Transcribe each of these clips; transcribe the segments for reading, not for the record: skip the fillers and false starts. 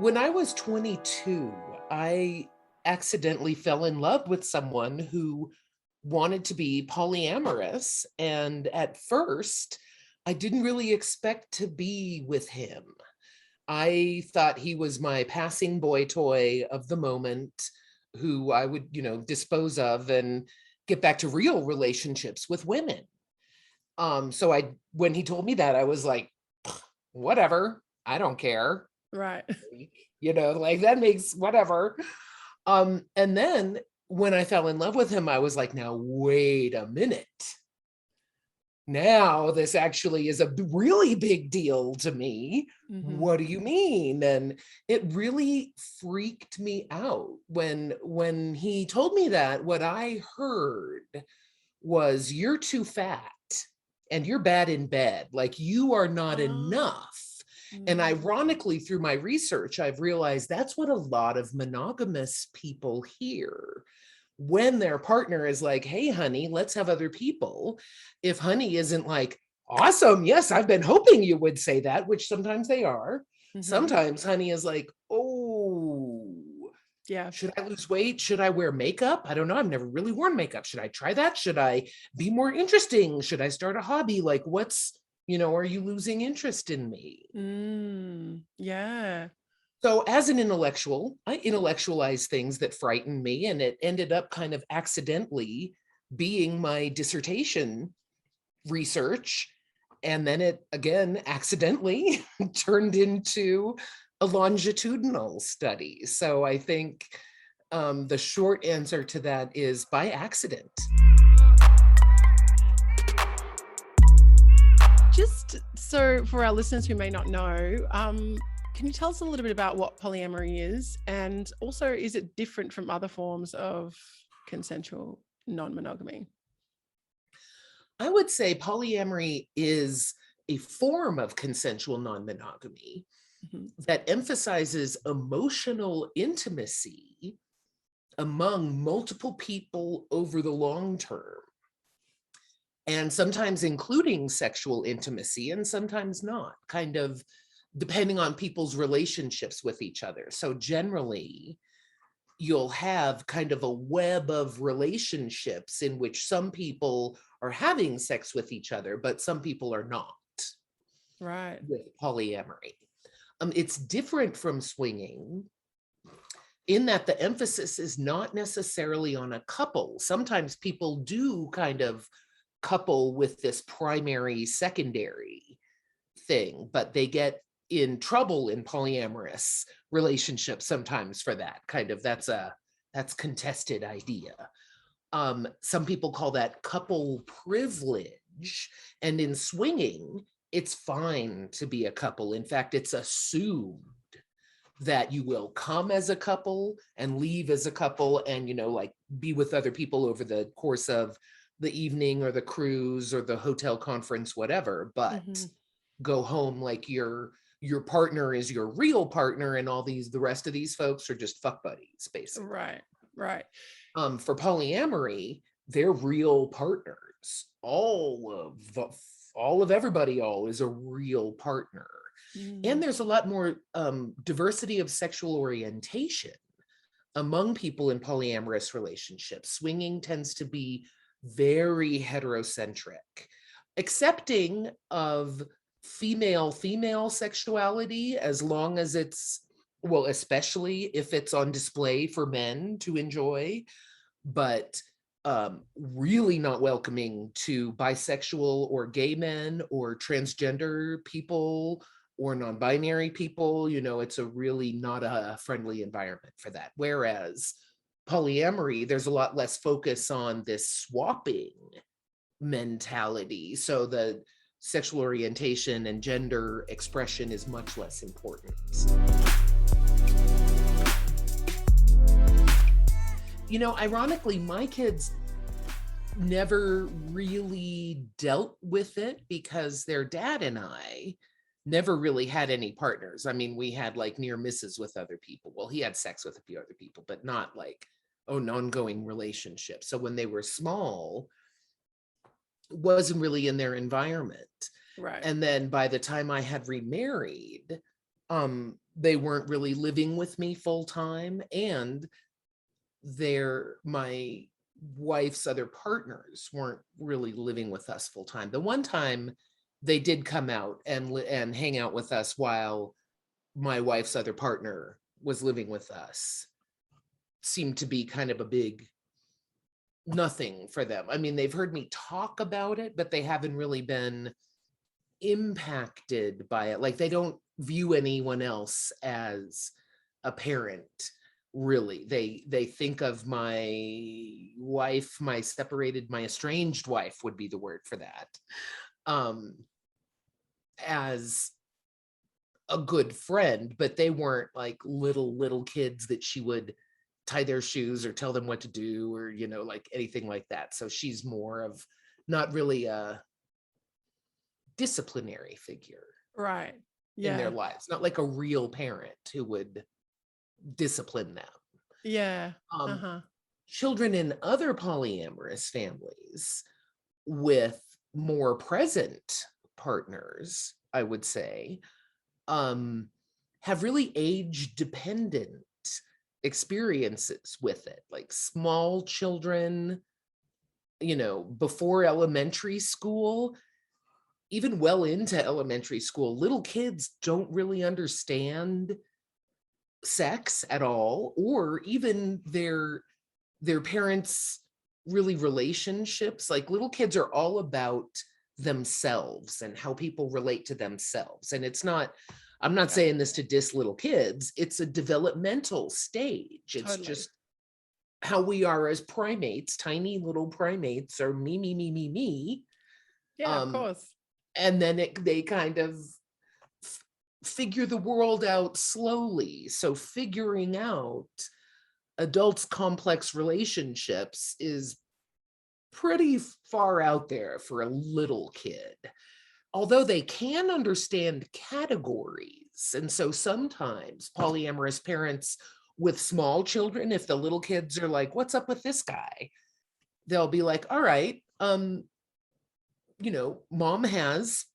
When I was 22, I accidentally fell in love with someone who wanted to be polyamorous. And at first, I didn't really expect to be with him. I thought he was my passing boy toy of the moment who I would, dispose of and get back to real relationships with women. When he told me that, I was like, whatever, I don't care. Right. Like that makes whatever. And then when I fell in love with him, I was like, now, wait a minute. Now this actually is a really big deal to me. Mm-hmm. What do you mean? And it really freaked me out when he told me that. What I heard was, you're too fat and you're bad in bed. Like, you are not enough. And ironically, through my research, I've realized that's what a lot of monogamous people hear when their partner is like, hey, honey, let's have other people. If honey isn't like, awesome, yes, I've been hoping you would say that, which sometimes they are. Sometimes honey is like, oh, yeah, should I lose weight? Should I wear makeup? I don't know. I've never really worn makeup. Should I try that? Should I be more interesting? Should I start a hobby? Like, are you losing interest in me? Yeah. So as an intellectual, I intellectualized things that frightened me, and it ended up kind of accidentally being my dissertation research. And then it, again, accidentally turned into a longitudinal study. So I think the short answer to that is by accident. Just so for our listeners who may not know, can you tell us a little bit about what polyamory is? And also, is it different from other forms of consensual non-monogamy? I would say polyamory is a form of consensual non-monogamy that emphasizes emotional intimacy among multiple people over the long term, and sometimes including sexual intimacy and sometimes not, kind of depending on people's relationships with each other. So generally, you'll have kind of a web of relationships in which some people are having sex with each other, but some people are not. Right. With polyamory. It's different from swinging in that the emphasis is not necessarily on a couple. Sometimes people do kind of couple with this primary, secondary thing, but they get in trouble in polyamorous relationships sometimes for that kind of, that's contested idea. Some people call that couple privilege, and in swinging, it's fine to be a couple. In fact, it's assumed that you will come as a couple and leave as a couple, and be with other people over the course of the evening or the cruise or the hotel conference, whatever, but go home like your partner is your real partner, and the rest of these folks are just fuck buddies, basically. Right. For polyamory, they're real partners. All of everybody is a real partner. And there's a lot more diversity of sexual orientation among people in polyamorous relationships. Swinging tends to be very heterocentric, accepting of female sexuality, as long as it's, well, especially if it's on display for men to enjoy, but really not welcoming to bisexual or gay men or transgender people or non-binary people. It's a really not a friendly environment for that. Whereas polyamory, there's a lot less focus on this swapping mentality. So the sexual orientation and gender expression is much less important. Ironically, my kids never really dealt with it because their dad and I never really had any partners. I mean, we had like near misses with other people. Well, he had sex with a few other people, but not like an ongoing relationship. So when they were small, wasn't really in their environment. Right. And then by the time I had remarried, They weren't really living with me full time, and my wife's other partners weren't really living with us full time. The one time they did come out and hang out with us while my wife's other partner was living with us seemed to be kind of a big nothing for them. I mean, they've heard me talk about it, but they haven't really been impacted by it. Like, they don't view anyone else as a parent, really. They think of my wife, my estranged wife would be the word for that, as a good friend, but they weren't like little kids that she would tie their shoes or tell them what to do, or, like anything like that. So she's more of not really a disciplinary figure, right? In their lives, not like a real parent who would discipline them. Yeah. Children in other polyamorous families with more present partners, I would say, have really age dependent experiences with it. Like small children, before elementary school, even well into elementary school, little kids don't really understand sex at all, or even their parents' really relationships. Like, little kids are all about themselves and how people relate to themselves. And I'm not saying this to diss little kids. It's a developmental stage. It's just how we are as primates. Tiny little primates are me, me, me, me, me. Yeah, of course. And then they kind of figure the world out slowly. So figuring out adults' complex relationships is pretty far out there for a little kid, although they can understand categories. And so sometimes polyamorous parents with small children, if the little kids are like, what's up with this guy? They'll be like, all right, mom has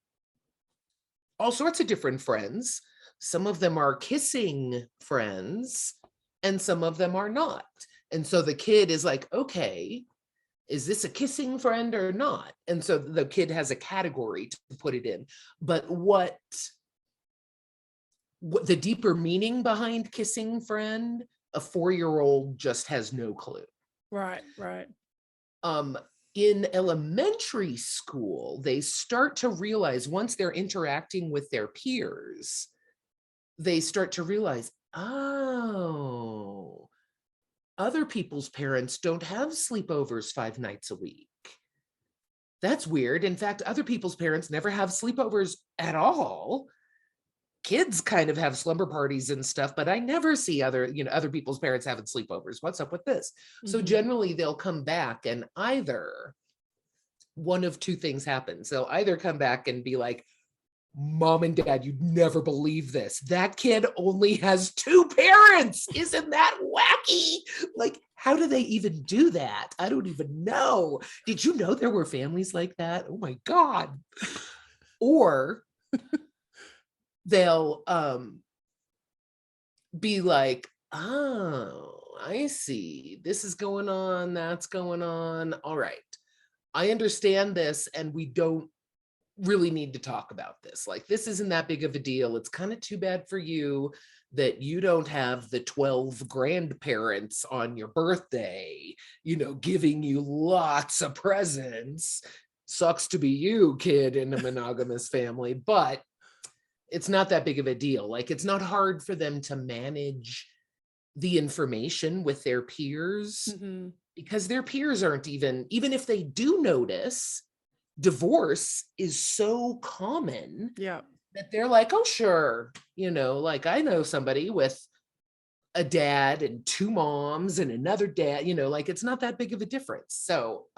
all sorts of different friends. Some of them are kissing friends and some of them are not. And so the kid is like, okay, is this a kissing friend or not? And so the kid has a category to put it in. But what the deeper meaning behind kissing friend, a 4-year-old just has no clue. Right. In elementary school, they start to realize, once they're interacting with their peers, they start to realize, oh, other people's parents don't have sleepovers 5 nights a week. That's weird. In fact, other people's parents never have sleepovers at all. Kids kind of have slumber parties and stuff, but I never see other people's parents having sleepovers. What's up with this? Mm-hmm. So generally they'll come back, and either one of two things happens. They'll either come back and be like, Mom and Dad, you'd never believe this. That kid only has 2 parents. Isn't that wacky? Like, how do they even do that? I don't even know. Did you know there were families like that? Oh my God. Or they'll be like, oh, I see. This is going on. That's going on. All right. I understand this, and we don't really need to talk about this. Like, this isn't that big of a deal. It's kind of too bad for you that you don't have the 12 grandparents on your birthday, giving you lots of presents. Sucks to be you, kid, in a monogamous family, but it's not that big of a deal. Like, it's not hard for them to manage the information with their peers, mm-hmm. because their peers aren't even if they do notice, divorce is so common, that they're like, oh, sure. Like, I know somebody with a dad and 2 moms and another dad, like, it's not that big of a difference. So,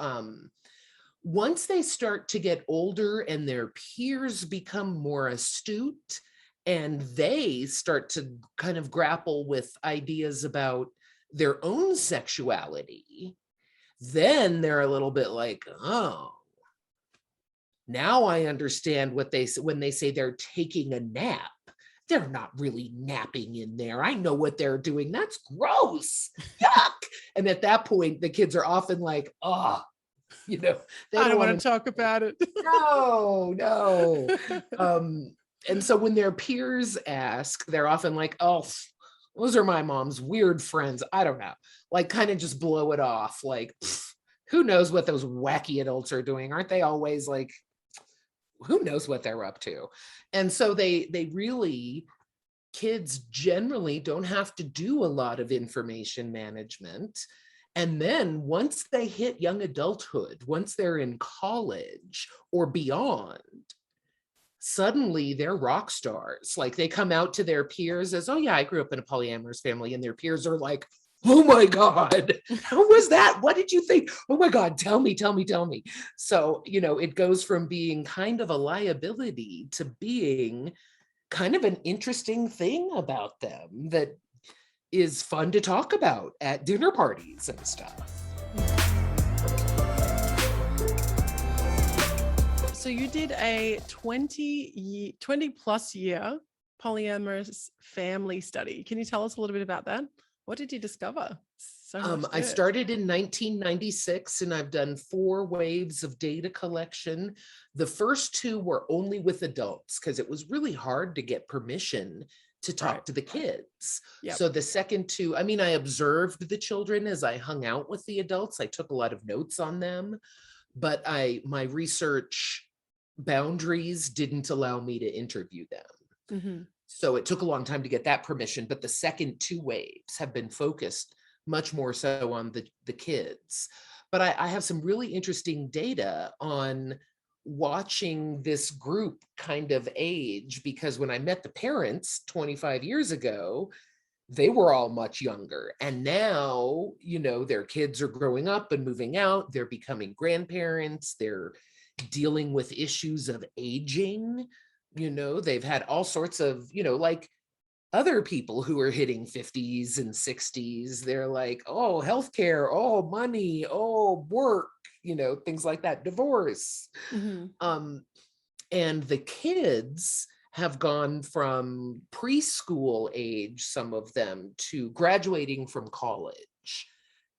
once they start to get older and their peers become more astute and they start to kind of grapple with ideas about their own sexuality, then they're a little bit like, oh, now I understand what when they say they're taking a nap. they're not really napping in there. I know what they're doing. That's gross. Yuck. And at that point, the kids are often like, oh, they I don't want to talk about it. No. And so when their peers ask, they're often like, oh, those are my mom's weird friends. I don't know. Like, kind of just blow it off. Like, who knows what those wacky adults are doing? Aren't they always like, who knows what they're up to? And so they really, kids generally don't have to do a lot of information management. And then once they hit young adulthood, once they're in college or beyond, suddenly they're rock stars. Like, they come out to their peers as, oh yeah, I grew up in a polyamorous family. And their peers are like, oh my God, how was that? What did you think? Oh my God, tell me. So, it goes from being kind of a liability to being kind of an interesting thing about them that is fun to talk about at dinner parties and stuff. So you did a 20 plus year polyamorous family study. Can you tell us a little bit about that? What did you discover? I started in 1996 and I've done 4 waves of data collection. The first 2 were only with adults because it was really hard to get permission to talk to the kids. Yep. So the second 2, I observed the children as I hung out with the adults. I took a lot of notes on them, but my research boundaries didn't allow me to interview them. Mm-hmm. So it took a long time to get that permission, but the second 2 waves have been focused much more so on the kids. But I have some really interesting data on watching this group kind of age, because when I met the parents 25 years ago, they were all much younger. And now, their kids are growing up and moving out. They're becoming grandparents. They're dealing with issues of aging. They've had all sorts of, like other people who are hitting 50s and 60s. They're like, oh, healthcare, oh, money, oh, work, things like that, divorce. Mm-hmm. And the kids have gone from preschool age, some of them, to graduating from college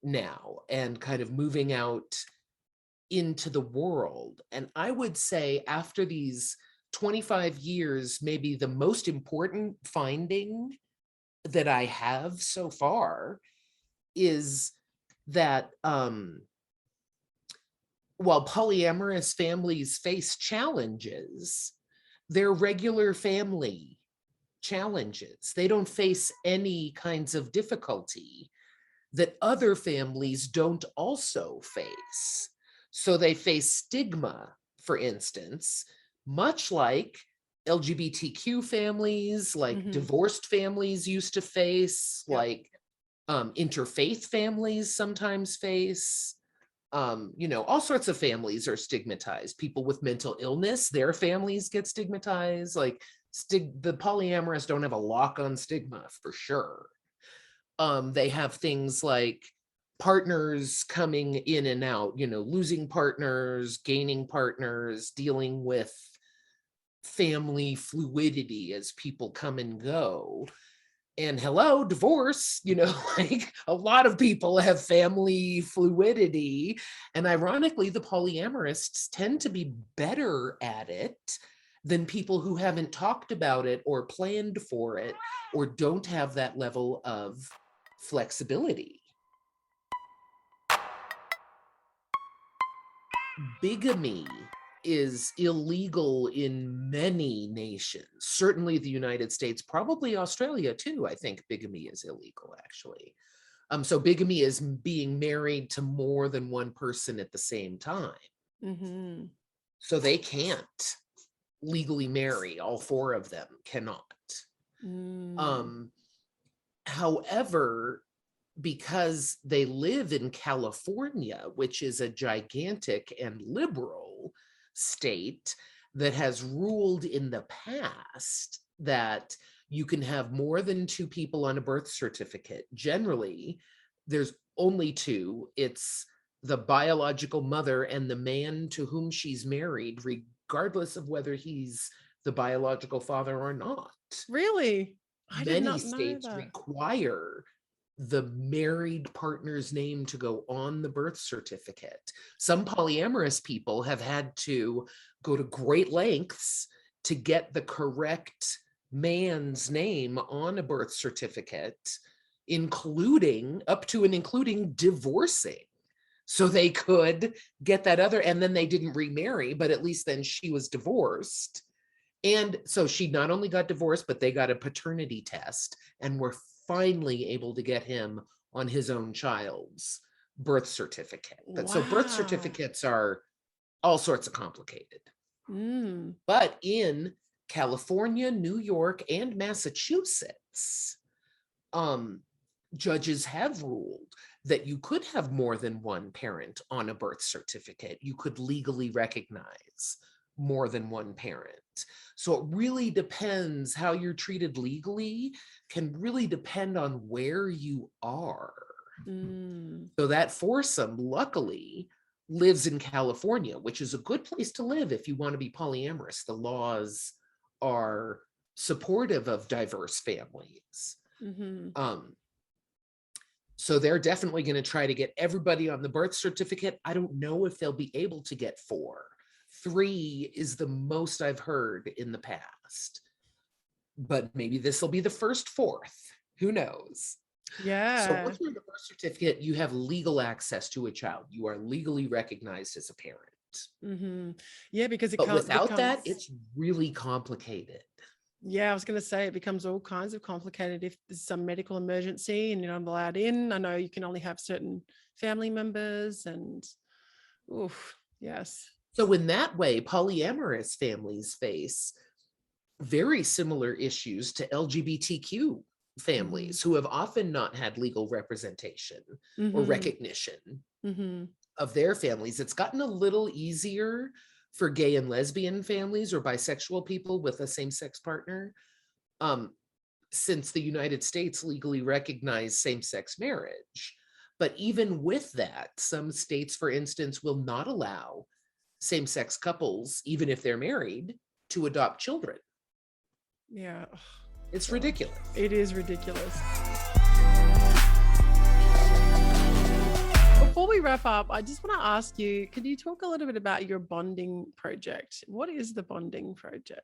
now and kind of moving out into the world. And I would say after these 25 years, maybe the most important finding that I have so far is that while polyamorous families face challenges, they're regular family challenges. They don't face any kinds of difficulty that other families don't also face. So they face stigma, for instance, much like LGBTQ families, like divorced families used to face, like interfaith families sometimes face. All sorts of families are stigmatized. People with mental illness, their families get stigmatized. Like the polyamorous don't have a lock on stigma for sure. They have things like partners coming in and out, losing partners, gaining partners, dealing with family fluidity as people come and go. And hello, divorce, like a lot of people have family fluidity. And ironically, the polyamorists tend to be better at it than people who haven't talked about it or planned for it or don't have that level of flexibility. Bigamy is illegal in many nations, certainly the United States, probably Australia too. I think bigamy is illegal, actually. So bigamy is being married to more than one person at the same time. Mm-hmm. So they can't legally marry, all 4 of them cannot. However, because they live in California, which is a gigantic and liberal state that has ruled in the past that you can have more than 2 people on a birth certificate. Generally, there's only 2. It's the biological mother and the man to whom she's married, regardless of whether he's the biological father or not. Really? I did Many not know states that. require the married partner's name to go on the birth certificate. Some polyamorous people have had to go to great lengths to get the correct man's name on a birth certificate, including up to and including divorcing. So they could get that other, and then they didn't remarry, but at least then she was divorced. And so she not only got divorced, but they got a paternity test and were finally able to get him on his own child's birth certificate. But so birth Wow. certificates are all sorts of complicated. Mm. But in California, New York, and Massachusetts, judges have ruled that you could have more than one parent on a birth certificate. You could legally recognize more than one parent. So it really depends how you're treated legally, can really depend on where you are. So that foursome, luckily, lives in California, which is a good place to live if you want to be polyamorous. The laws are supportive of diverse families. So they're definitely going to try to get everybody on the birth certificate. I don't know if they'll be able to get 4. 3 is the most I've heard in the past. But maybe this will be the first 4th. Who knows? Yeah. So once you're on the birth certificate, you have legal access to a child. You are legally recognized as a parent. Yeah, because but without that, it's really complicated. Yeah, I was going to say it becomes all kinds of complicated if there's some medical emergency and you're not allowed in. I know you can only have certain family members and yes. So in that way, polyamorous families face very similar issues to LGBTQ families who have often not had legal representation or recognition of their families. It's gotten a little easier for gay and lesbian families or bisexual people with a same-sex partner, since the United States legally recognized same-sex marriage. But even with that, some states, for instance, will not allow same-sex couples, even if they're married, to adopt children. Yeah. It's ridiculous. It is ridiculous. Before we wrap up, I just want to ask you, could you talk a little bit about your bonding project? What is the bonding project?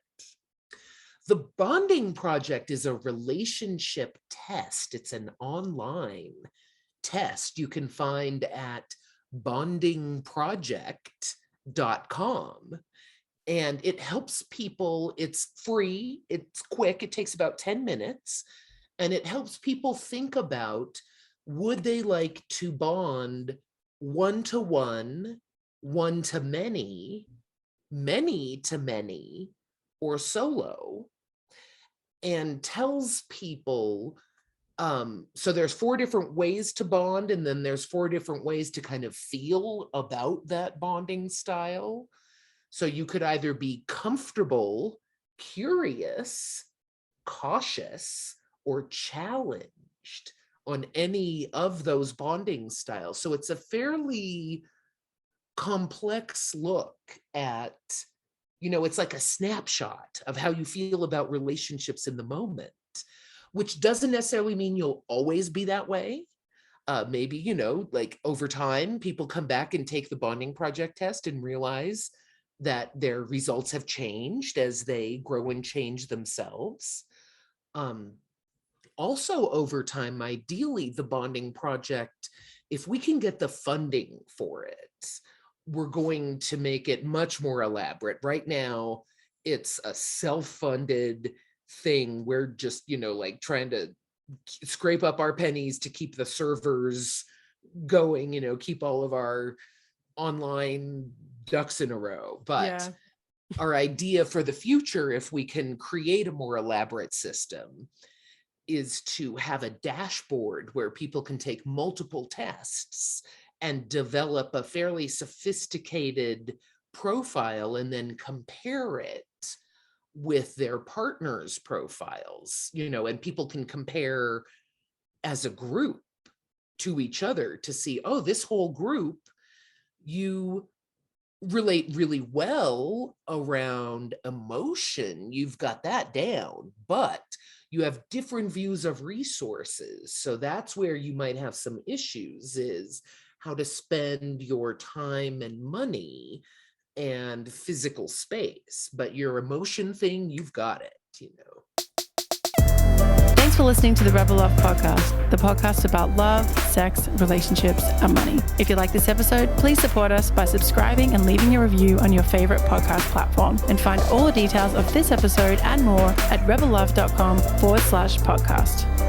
The bonding project is a relationship test. It's an online test you can find at bondingproject.com. And it helps people. It's free, it's quick, it takes about 10 minutes. And it helps people think about, would they like to bond one-to-one, one-to-many, many-to-many, or solo? And tells people, so there's 4 different ways to bond, and then there's 4 different ways to kind of feel about that bonding style. So you could either be comfortable, curious, cautious, or challenged on any of those bonding styles. So it's a fairly complex look at, it's like a snapshot of how you feel about relationships in the moment, which doesn't necessarily mean you'll always be that way. Maybe, like over time, people come back and take the bonding project test and realize that their results have changed as they grow and change themselves. Also, over time, ideally, the bonding project, if we can get the funding for it, we're going to make it much more elaborate. Right now, it's a self-funded thing. We're just, like trying to scrape up our pennies to keep the servers going, keep all of our online ducks in a row. But our idea for the future, if we can create a more elaborate system, is to have a dashboard where people can take multiple tests and develop a fairly sophisticated profile and then compare it with their partner's profiles, and people can compare as a group to each other to see, oh, this whole group, you relate really well around emotion. You've got that down, but you have different views of resources. So that's where you might have some issues, is how to spend your time and money and physical space. But your emotion thing, you've got it, you know. Thanks for listening to the Rebel Love Podcast, the podcast about love, sex, relationships, and money. If you like this episode, please support us by subscribing and leaving a review on your favorite podcast platform. And find all the details of this episode and more at rebellove.com/podcast.